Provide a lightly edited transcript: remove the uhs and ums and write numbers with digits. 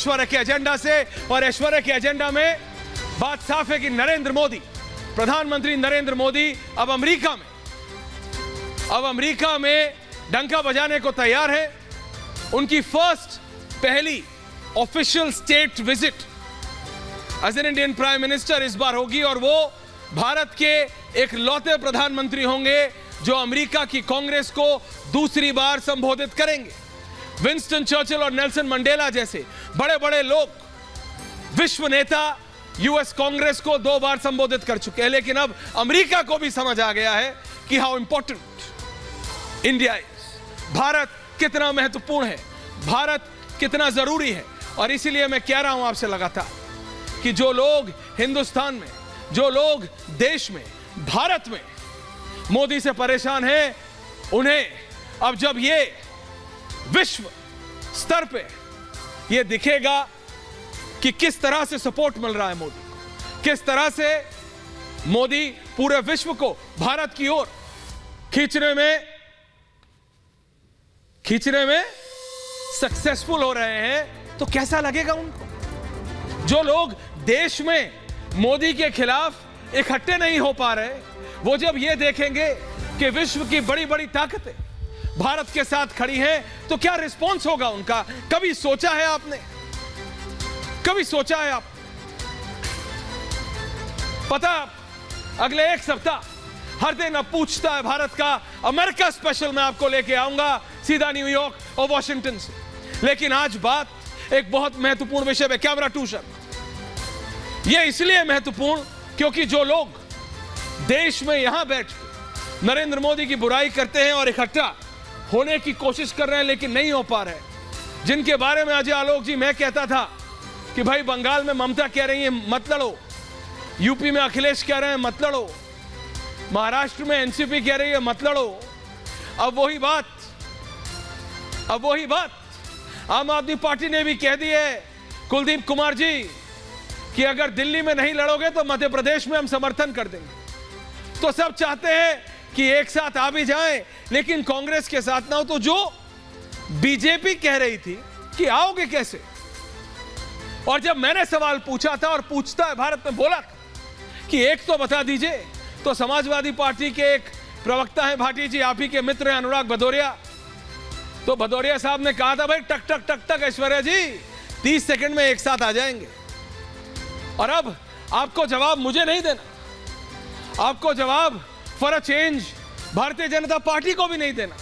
ऐश्वर्य के एजेंडा से। और ऐश्वर्य के एजेंडा में बात साफ है कि नरेंद्र मोदी, प्रधानमंत्री नरेंद्र मोदी अब अमेरिका में डंका बजाने को तैयार है। उनकी पहली official state visit as an Indian prime minister इस बार होगी और वो भारत के एक लौते प्रधानमंत्री होंगे जो अमेरिका की कांग्रेस को दूसरी बार संबोधित करेंगे। विंस्टन चर्चिल और नेल्सन मंडेला जैसे बड़े बड़े लोग, विश्व नेता यूएस कांग्रेस को 2 बार संबोधित कर चुके हैं, लेकिन अब अमेरिका को भी समझ आ गया है कि how important India is, Bharat कितना महत्वपूर्ण है, भारत कितना जरूरी है। और इसीलिए मैं कह रहा हूं आपसे लगातार कि जो लोग हिंदुस्तान में, जो लोग देश में, भारत में मोदी से परेशान हैं, उन्हें अब जब ये विश्व स्तर पे ये दिखेगा कि किस तरह से सपोर्ट मिल रहा है मोदी को, किस तरह से मोदी पूरे विश्व को भारत की ओर खींचने में सक्सेसफुल हो रहे हैं, तो कैसा लगेगा उनको। जो लोग देश में मोदी के खिलाफ इकट्ठे नहीं हो पा रहे, वो जब ये देखेंगे कि विश्व की बड़ी बड़ी ताकतें भारत के साथ खड़ी हैं, तो क्या रिस्पॉन्स होगा उनका। कभी सोचा है आपने, कभी सोचा है आप? पता, अगले 1 सप्ताह हर दिन अब पूछता है भारत का अमेरिका स्पेशल मैं आपको लेके आऊंगा सीधा न्यूयॉर्क और वॉशिंगटन से। लेकिन आज बात एक बहुत महत्वपूर्ण विषय पे, कैमरा 2 शर्मा। यह इसलिए महत्वपूर्ण क्योंकि जो लोग देश में यहां बैठ के नरेंद्र मोदी की बुराई करते हैं और इकट्ठा होने की कोशिश कर रहे हैं लेकिन नहीं हो पा रहे, जिनके बारे में अजय आलोक जी मैं कहता था कि भाई बंगाल में ममता कह रही है मत लड़ो, यूपी में अखिलेश कह रहे हैं मत लड़ो, महाराष्ट्र में एनसीपी कह रही है मत लड़ो। अब वही बात आम आदमी पार्टी ने भी कह दी है, कुलदीप कुमार जी, कि अगर दिल्ली में नहीं लड़ोगे तो मध्य प्रदेश में हम समर्थन कर देंगे। तो सब चाहते हैं कि एक साथ आ भी जाएं, लेकिन कांग्रेस के साथ ना हो। तो जो बीजेपी कह रही थी कि आओगे कैसे, और जब मैंने सवाल पूछा था और पूछता है भारत में बोला था कि एक तो बता दीजिए, तो समाजवादी पार्टी के एक प्रवक्ता है भाटी जी, आप ही के मित्र हैं अनुराग भदौरिया, तो भदौरिया साहब ने कहा था भाई टक टक टक टक ऐश्वर्या जी 30 सेकंड में एक साथ आ जाएंगे। और अब आपको जवाब मुझे नहीं देना, आपको जवाब for a change Bharatiya Janata party को भी नहीं देना।